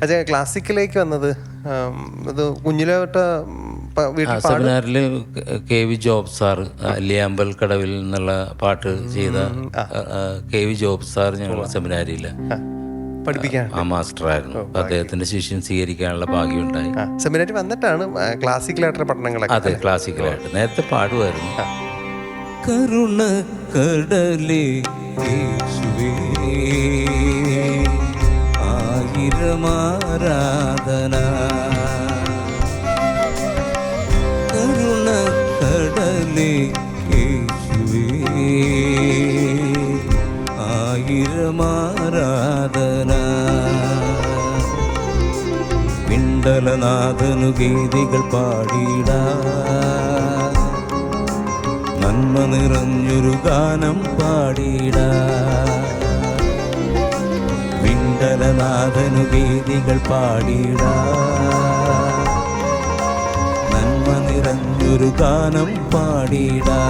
അച്ഛാ ക്ലാസിക്കിലേക്ക് വന്നത് ഇത് കുഞ്ഞിലോട്ട് സെമിനാറിൽ KV ജോബ് സാർ അല്ലിയാമ്പൽ കടവിൽ നിന്നുള്ള പാട്ട് ചെയ്ത KV ജോബ് സാർ ഞങ്ങളുടെ സെമിനാരിയിൽ പഠിപ്പിക്കാൻ മാസ്റ്ററായിരുന്നു. അദ്ദേഹത്തിന്റെ ശിഷ്യൻ സ്വീകരിക്കാനുള്ള ഭാഗ്യമുണ്ടായി. സെമിനാരി വന്നിട്ടാണ് ക്ലാസിക്കലായിട്ടുള്ള പഠനങ്ങളൊക്കെ. അതെ, ക്ലാസിക്കലായിട്ട് നേരത്തെ പാടുമായിരുന്നു. കരുണ കടലേ ആയിരമാരാധന, കരുണ കടലേ ആയിരമാരാധന. പിണ്ടലനാഥനു ഗീതികൾ പാടിടാ, നന്മ നിറഞ്ഞൊരു ഗാനം പാടിടാ. പിണ്ടലനാഥനു ഗീതികൾ പാടിടാ, നന്മ നിറഞ്ഞൊരു ഗാനം പാടിടാ.